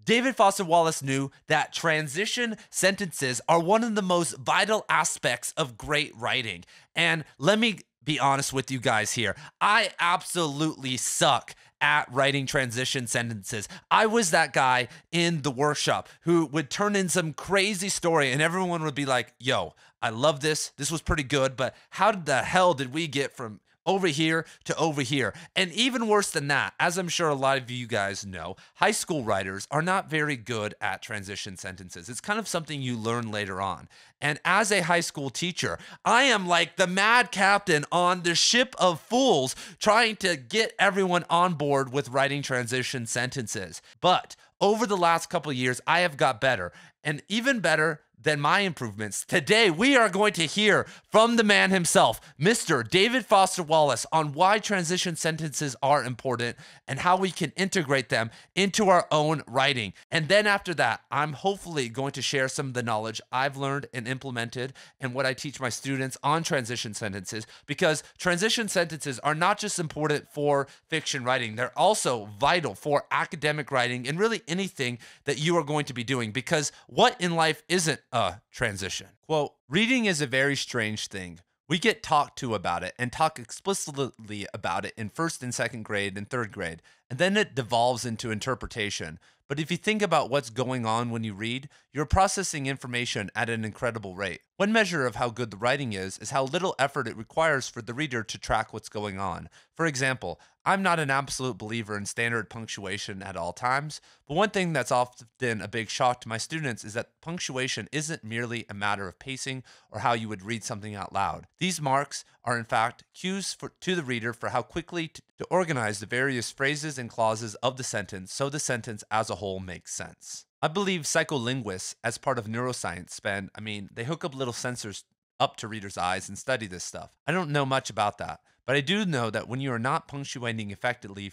David Foster Wallace knew that transition sentences are one of the most vital aspects of great writing. And let me be honest with you guys here. I absolutely suck at writing transition sentences. I was that guy in the workshop who would turn in some crazy story and everyone would be like, yo, I love this. This was pretty good, but how the hell did we get from over here to over here? And even worse than that, as I'm sure a lot of you guys know, high school writers are not very good at transition sentences. It's kind of something you learn later on. And as a high school teacher, I am like the mad captain on the ship of fools trying to get everyone on board with writing transition sentences. But over the last couple of years, I have got better, and even better than my improvements. Today, we are going to hear from the man himself, Mr. David Foster Wallace, on why transition sentences are important and how we can integrate them into our own writing. And then after that, I'm hopefully going to share some of the knowledge I've learned and implemented and what I teach my students on transition sentences, because transition sentences are not just important for fiction writing, they're also vital for academic writing and really anything that you are going to be doing, because what in life isn't a transition? Quote, reading is a very strange thing. We get talked to about it and talk explicitly about it in first and second grade and third grade, and then it devolves into interpretation. But if you think about what's going on when you read, you're processing information at an incredible rate. One measure of how good the writing is how little effort it requires for the reader to track what's going on. For example, I'm not an absolute believer in standard punctuation at all times, but one thing that's often a big shock to my students is that punctuation isn't merely a matter of pacing or how you would read something out loud. These marks are in fact cues to the reader for how quickly to organize the various phrases and clauses of the sentence so the sentence as a whole makes sense. I believe psycholinguists, as part of neuroscience, they hook up little sensors up to readers' eyes and study this stuff. I don't know much about that, but I do know that when you are not punctuating effectively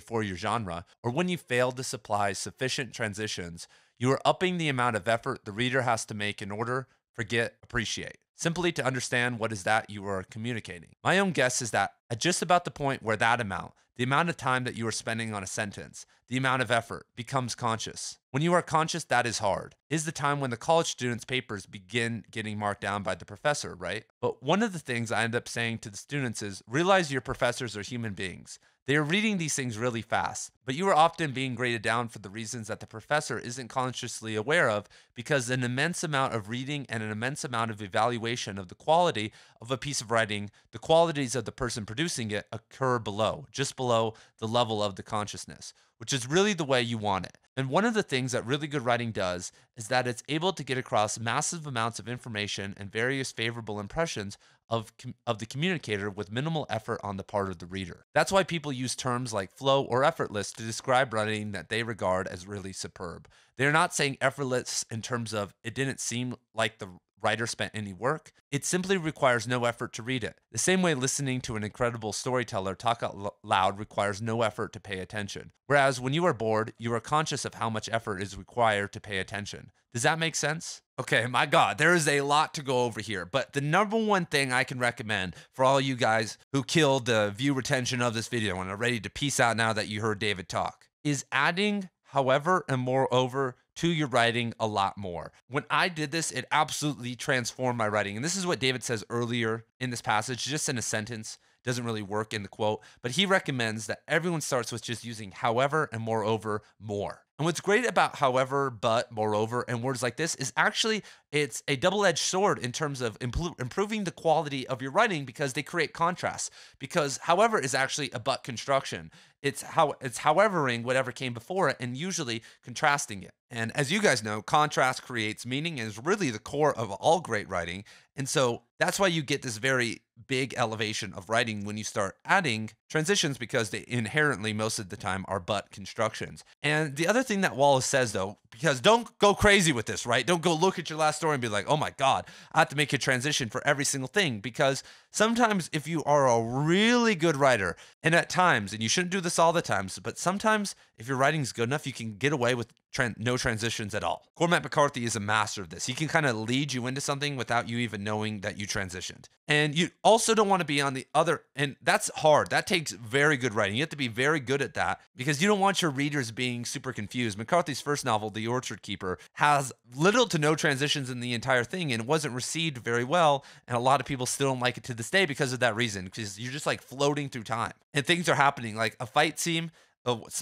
for your genre, or when you fail to supply sufficient transitions, you are upping the amount of effort the reader has to make in order, forget, appreciate, simply to understand what is that you are communicating. My own guess is that at just about the point where that amount, the amount of time that you are spending on a sentence, the amount of effort, becomes conscious. When you are conscious, that is hard. Is the time when the college students' papers begin getting marked down by the professor, right? But one of the things I end up saying to the students is, realize your professors are human beings. They are reading these things really fast, but you are often being graded down for the reasons that the professor isn't consciously aware of, because an immense amount of reading and an immense amount of evaluation of the quality of a piece of writing, the qualities of the person producing it, occur below, just below the level of the consciousness, which is really the way you want it. And one of the things that really good writing does is that it's able to get across massive amounts of information and various favorable impressions of the communicator with minimal effort on the part of the reader. That's why people use terms like flow or effortless to describe writing that they regard as really superb. They're not saying effortless in terms of it didn't seem like the writer spent any work. It simply requires no effort to read it. The same way listening to an incredible storyteller talk out loud requires no effort to pay attention. Whereas when you are bored, you are conscious of how much effort is required to pay attention. Does that make sense? Okay, my God, there is a lot to go over here, but the number one thing I can recommend for all you guys who killed the view retention of this video and are ready to peace out now that you heard David talk is adding however and moreover to your writing a lot more. When I did this, it absolutely transformed my writing. And this is what David says earlier in this passage, just in a sentence. Doesn't really work in the quote, but he recommends that everyone starts with just using however and moreover more. And what's great about however, but, moreover, and words like this is actually it's a double-edged sword in terms of improving the quality of your writing, because they create contrast. Because however is actually a but construction. It's howevering whatever came before it and usually contrasting it. And as you guys know, contrast creates meaning and is really the core of all great writing. And so that's why you get this very big elevation of writing when you start adding transitions, because they inherently most of the time are but constructions. And the other thing that Wallace says, though, because don't go crazy with this, right? Don't go look at your last story and be like, oh my God, I have to make a transition for every single thing. Because sometimes if you are a really good writer, and at times, and you shouldn't do this all the times, but sometimes if your writing is good enough, you can get away with no transitions at all. Cormac McCarthy is a master of this. He can kind of lead you into something without you even knowing that you transitioned. And you also don't want to be on the other, and that's hard. That takes very good writing. You have to be very good at that because you don't want your readers being super confused. McCarthy's first novel, The Orchard Keeper, has little to no transitions in the entire thing and wasn't received very well. And a lot of people still don't like it to this day because of that reason, because you're just like floating through time and things are happening. Like a fight scene.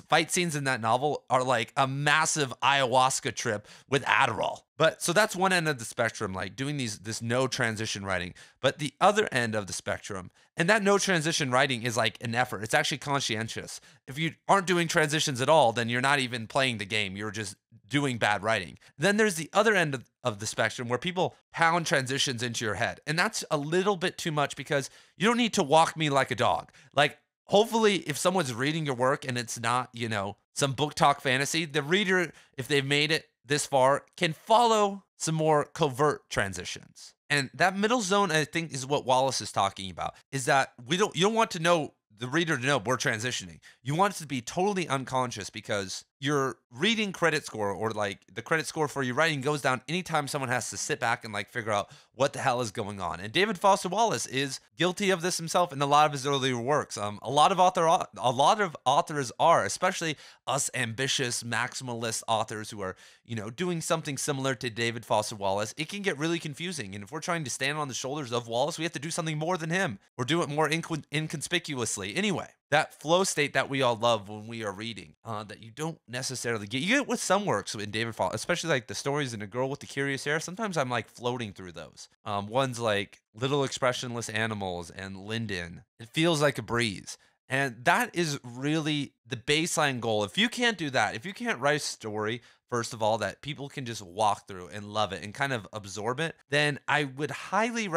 Fight scenes in that novel are like a massive ayahuasca trip with Adderall. But so that's one end of the spectrum, like doing this no transition writing. But the other end of the spectrum, and that no transition writing is like an effort. It's actually conscientious. If you aren't doing transitions at all, then you're not even playing the game. You're just doing bad writing. Then there's the other end of the spectrum where people pound transitions into your head. And that's a little bit too much because you don't need to walk me like a dog. Like, hopefully, if someone's reading your work and it's not, some book talk fantasy, the reader, if they've made it this far, can follow some more covert transitions. And that middle zone, I think, is what Wallace is talking about, is that you don't want to know the reader to know we're transitioning. You want it to be totally unconscious because your reading credit score, or like the credit score for your writing, goes down anytime someone has to sit back and like figure out what the hell is going on. And David Foster Wallace is guilty of this himself in a lot of his earlier works. A lot of authors are, especially us ambitious maximalist authors who are, doing something similar to David Foster Wallace. It can get really confusing. And if we're trying to stand on the shoulders of Wallace, we have to do something more than him or do it more inconspicuously. Anyway, that flow state that we all love when we are reading, that you don't necessarily get. You get it with some works in David Foster, especially like the stories in A Girl with the Curious Hair. Sometimes I'm like floating through those. Ones like Little Expressionless Animals and Linden. It feels like a breeze. And that is really the baseline goal. If you can't do that, if you can't write a story, first of all, that people can just walk through and love it and kind of absorb it, then I would highly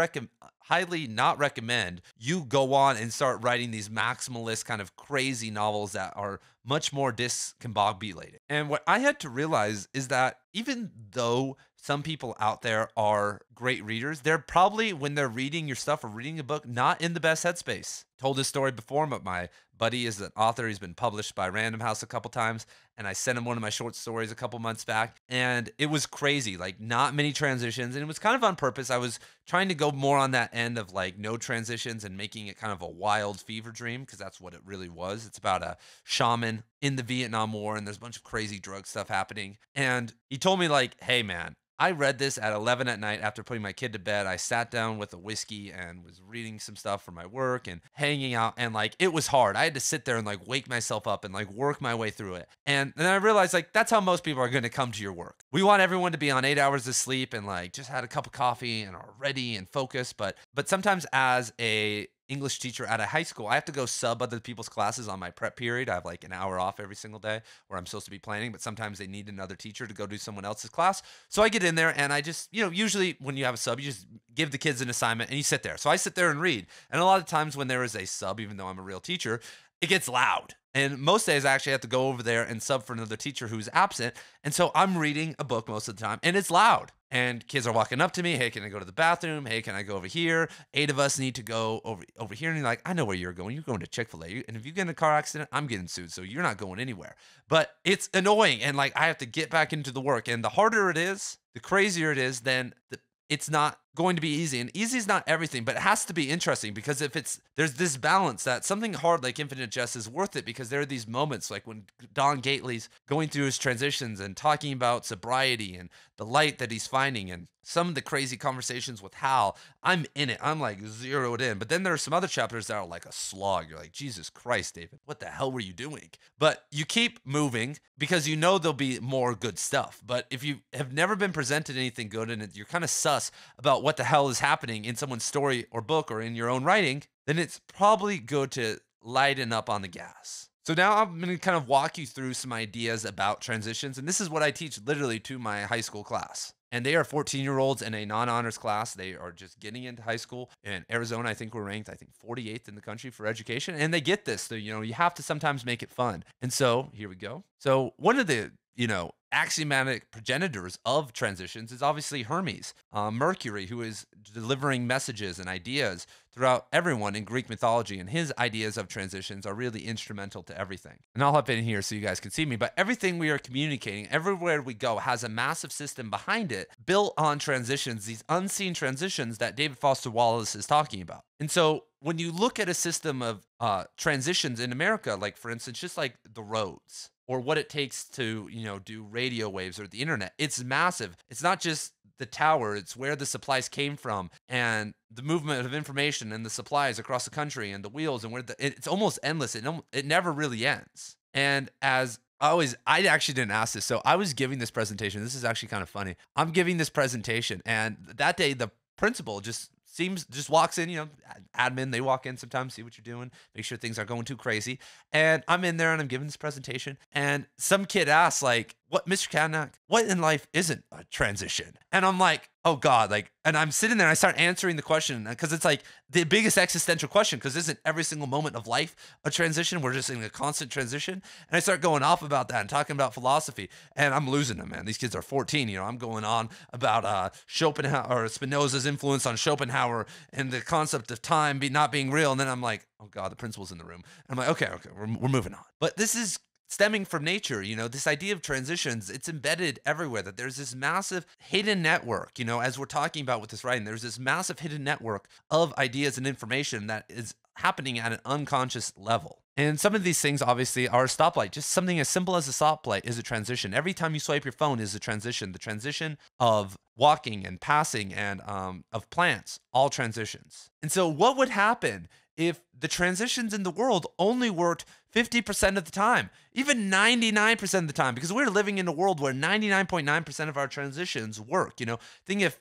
not recommend you go on and start writing these maximalist kind of crazy novels that are much more discombobulated. And what I had to realize is that even though some people out there are great readers, they're probably, when they're reading your stuff or reading a book, not in the best headspace. Told this story before, but my buddy is an author. He's been published by Random House a couple times, and I sent him one of my short stories a couple months back, and it was crazy, like not many transitions, and it was kind of on purpose. I was trying to go more on that end of like no transitions and making it kind of a wild fever dream, because that's what it really was. It's about a shaman in the Vietnam War, and there's a bunch of crazy drug stuff happening. And he told me like, hey man, I read this at 11 at night after putting my kid to bed. I sat down with a whiskey and was reading some stuff for my work and hanging out. And like, it was hard. I had to sit there and like wake myself up and like work my way through it. And then I realized like, that's how most people are going to come to your work. We want everyone to be on 8 hours of sleep and like just had a cup of coffee and are ready and focused. But sometimes as a English teacher at a high school, I have to go sub other people's classes on my prep period. I have like an hour off every single day where I'm supposed to be planning, but sometimes they need another teacher to go do someone else's class. So I get in there and I just, usually when you have a sub, you just give the kids an assignment and you sit there. So I sit there and read. And a lot of times when there is a sub, even though I'm a real teacher, it gets loud. And most days I actually have to go over there and sub for another teacher who's absent. And so I'm reading a book most of the time and it's loud. And kids are walking up to me. Hey, can I go to the bathroom? Hey, can I go over here? 8 of us need to go over here. And you're like, I know where you're going. You're going to Chick-fil-A. And if you get in a car accident, I'm getting sued. So you're not going anywhere. But it's annoying. And like, I have to get back into the work. And the harder it is, the crazier it is, then it's not going to be easy. And easy is not everything, but it has to be interesting, because if there's this balance that something hard like Infinite Jest is worth it, because there are these moments like when Don Gately's going through his transitions and talking about sobriety and the light that he's finding and some of the crazy conversations with Hal. I'm in it. I'm like zeroed in. But then there are some other chapters that are like a slog. You're like, Jesus Christ, David, what the hell were you doing? But you keep moving because you know there'll be more good stuff. But if you have never been presented anything good and you're kind of sus about what the hell is happening in someone's story or book or in your own writing, then it's probably good to lighten up on the gas. So now I'm going to kind of walk you through some ideas about transitions. And this is what I teach literally to my high school class. And they are 14-year-olds in a non-honors class. They are just getting into high school. In Arizona, I think we're ranked, 48th in the country for education. And they get this. So, you have to sometimes make it fun. And so here we go. So one of the, axiomatic progenitors of transitions is obviously Hermes, Mercury, who is delivering messages and ideas throughout everyone in Greek mythology, and his ideas of transitions are really instrumental to everything. And I'll hop in here so you guys can see me, but everything we are communicating, everywhere we go, has a massive system behind it built on transitions, these unseen transitions that David Foster Wallace is talking about. And so when you look at a system of transitions in America, like for instance, just like the roads, or what it takes to, do radio waves or the internet, it's massive. It's not just the tower, it's where the supplies came from, and the movement of information and the supplies across the country, and the wheels, and it's almost endless. It never really ends. And as always, I actually didn't ask this. So I was giving this presentation. This is actually kind of funny. I'm giving this presentation, and that day the principal just walks in, admin, they walk in sometimes, see what you're doing, make sure things aren't going too crazy. And I'm in there and I'm giving this presentation, and some kid asks, like, what, Mr. Kadnack, what in life isn't a transition? And I'm like, oh God, and I'm sitting there and I start answering the question, because it's like the biggest existential question, because isn't every single moment of life a transition? We're just in a constant transition. And I start going off about that and talking about philosophy, and I'm losing them, man. These kids are 14, I'm going on about Schopenhauer, or Spinoza's influence on Schopenhauer, and the concept of time not being real. And then I'm like, oh God, the principal's in the room. And I'm like, okay, we're moving on. But this is stemming from nature, this idea of transitions, it's embedded everywhere, that there's this massive hidden network, as we're talking about with this writing, there's this massive hidden network of ideas and information that is happening at an unconscious level. And some of these things obviously are a stoplight. Just something as simple as a stoplight is a transition. Every time you swipe your phone is a transition. The transition of walking and passing and of plants, all transitions. And so what would happen if the transitions in the world only worked 50% of the time, even 99% of the time, because we're living in a world where 99.9% of our transitions work. Think if,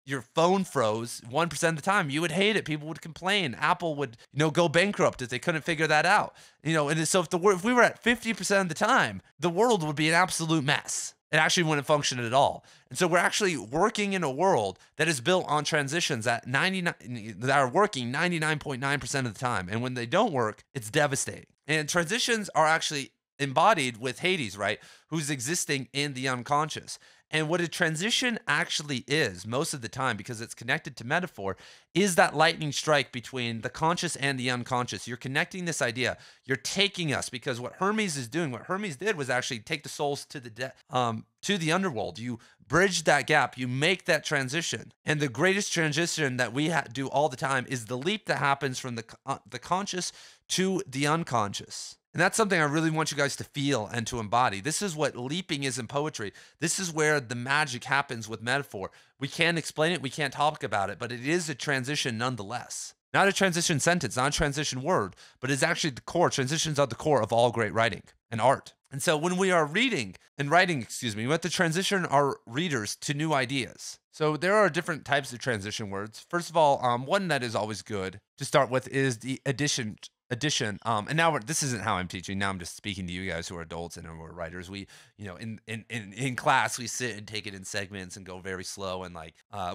your phone froze 1% of the time, you would hate it. People would complain. Apple would, go bankrupt if they couldn't figure that out. And so if we were at 50% of the time, the world would be an absolute mess. It actually wouldn't function at all. And so we're actually working in a world that is built on transitions that are working 99.9% of the time. And when they don't work, it's devastating. And transitions are actually embodied with Hades, right? Who's existing in the unconscious. And what a transition actually is most of the time, because it's connected to metaphor, is that lightning strike between the conscious and the unconscious. You're connecting this idea. You're taking us, because what Hermes is doing, what Hermes did was actually take the souls to the underworld. You bridge that gap. You make that transition. And the greatest transition that we do all the time is the leap that happens from the conscious to the unconscious. And that's something I really want you guys to feel and to embody. This is what leaping is in poetry. This is where the magic happens with metaphor. We can't explain it, we can't talk about it, but it is a transition nonetheless. Not a transition sentence, not a transition word, but it's actually the core. Transitions are the core of all great writing and art. And so when we are writing, we have to transition our readers to new ideas. So there are different types of transition words. First of all, one that is always good to start with is the addition. And now this isn't how I'm teaching. Now I'm just speaking to you guys who are adults and who are writers. We, in class, we sit and take it in segments and go very slow. And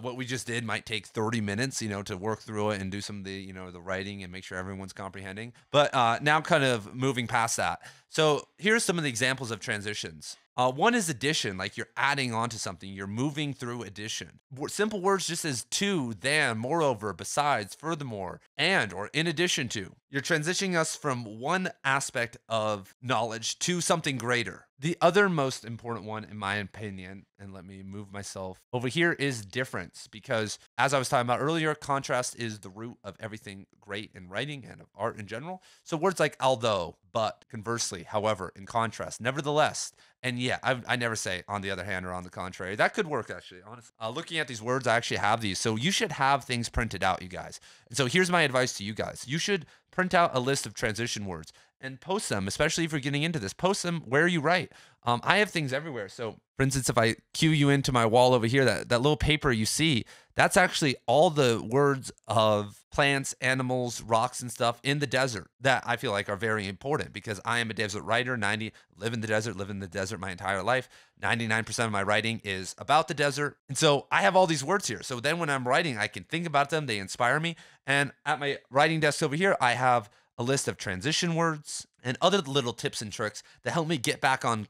what we just did might take 30 minutes, to work through it and do some of the, the writing and make sure everyone's comprehending. But now kind of moving past that. So here's some of the examples of transitions. One is addition, like you're adding on to something. You're moving through addition. Simple words just as to, than, moreover, besides, furthermore, and, or in addition to. You're transitioning us from one aspect of knowledge to something greater. The other most important one, in my opinion, and let me move myself over here, is difference. Because as I was talking about earlier, contrast is the root of everything great in writing and of art in general. So words like although, but, conversely, however, in contrast, nevertheless, and yeah, I never say on the other hand or on the contrary. That could work, actually, honestly. Looking at these words, I actually have these. So you should have things printed out, you guys. And so here's my advice to you guys. You should print out a list of transition words and post them, especially if you're getting into this. Post them where you write. I have things everywhere. So, for instance, if I cue you into my wall over here, that little paper you see, that's actually all the words of plants, animals, rocks, and stuff in the desert that I feel like are very important, because I am a desert writer. Live in the desert my entire life. 99% of my writing is about the desert. And so I have all these words here. So then when I'm writing, I can think about them. They inspire me. And at my writing desk over here, I have a list of transition words and other little tips and tricks that help me get back on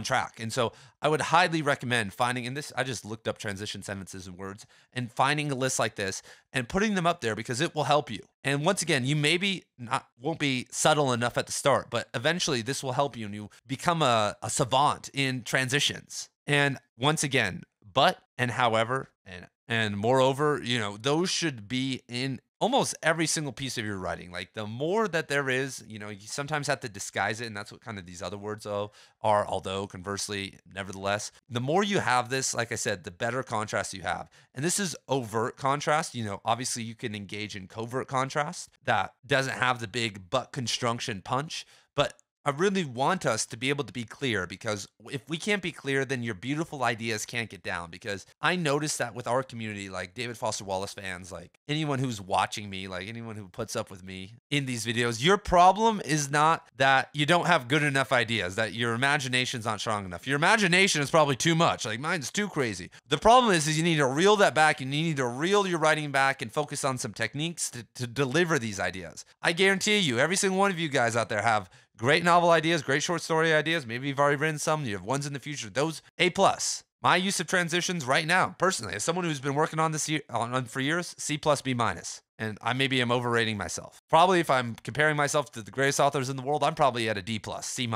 track. And so I would highly recommend finding in this. I just looked up transition sentences and words and finding a list like this and putting them up there because it will help you. And once again, you maybe won't be subtle enough at the start, but eventually this will help you and you become a savant in transitions. And once again, but and however and moreover, those should be in almost every single piece of your writing. Like the more that there is, you sometimes have to disguise it. And that's what kind of these other words are, although conversely, nevertheless, the more you have this, like I said, the better contrast you have. And this is overt contrast. Obviously you can engage in covert contrast that doesn't have the big but construction punch, but I really want us to be able to be clear, because if we can't be clear, then your beautiful ideas can't get down. Because I noticed that with our community, like David Foster Wallace fans, like anyone who's watching me, like anyone who puts up with me in these videos, your problem is not that you don't have good enough ideas, that your imagination's not strong enough. Your imagination is probably too much. Like mine's too crazy. The problem is you need to reel that back, and you need to reel your writing back and focus on some techniques to deliver these ideas. I guarantee you, every single one of you guys out there have great novel ideas, great short story ideas. Maybe you've already written some. You have ones in the future. Those A+. My use of transitions right now, personally, as someone who's been working on this for years, C+, B-. And I maybe am overrating myself. Probably if I'm comparing myself to the greatest authors in the world, I'm probably at a D+, C-.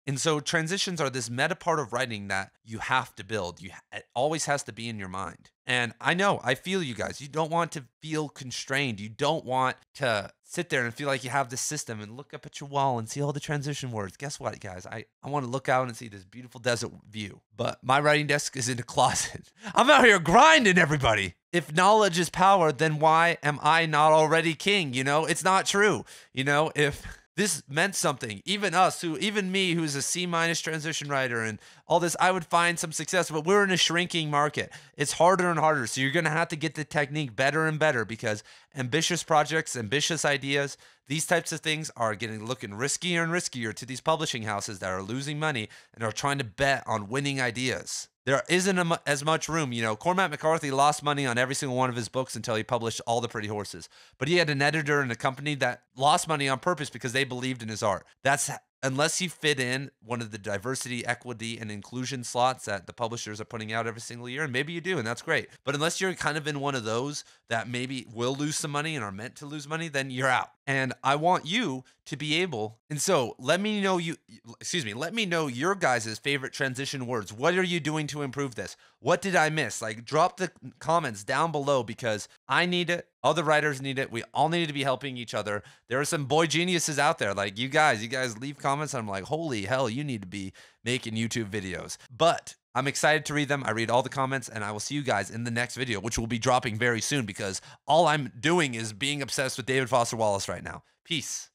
And so transitions are this meta part of writing that you have to build. It always has to be in your mind. And I feel you guys. You don't want to feel constrained. You don't want to sit there and feel like you have this system and look up at your wall and see all the transition words. Guess what, guys? I want to look out and see this beautiful desert view. But my writing desk is in a closet. I'm out here grinding, everybody. If knowledge is power, then why am I not already king? It's not true. If this meant something, even me, who's a C- transition writer and all this, I would find some success, but we're in a shrinking market. It's harder and harder. So you're going to have to get the technique better and better, because ambitious projects, ambitious ideas, these types of things are looking riskier and riskier to these publishing houses that are losing money and are trying to bet on winning ideas. There isn't as much room. Cormac McCarthy lost money on every single one of his books until he published All the Pretty Horses. But he had an editor and a company that lost money on purpose because they believed in his art. Unless you fit in one of the diversity, equity, and inclusion slots that the publishers are putting out every single year, and maybe you do, and that's great. But unless you're kind of in one of those that maybe will lose some money and are meant to lose money, then you're out. And I want you to be able, and so let me know your guys' favorite transition words. What are you doing to improve this? What did I miss? Like, drop the comments down below, because I need it. Other writers need it. We all need to be helping each other. There are some boy geniuses out there. Like you guys leave comments, and I'm like, holy hell, you need to be making YouTube videos. But I'm excited to read them. I read all the comments, and I will see you guys in the next video, which will be dropping very soon, because all I'm doing is being obsessed with David Foster Wallace right now. Peace.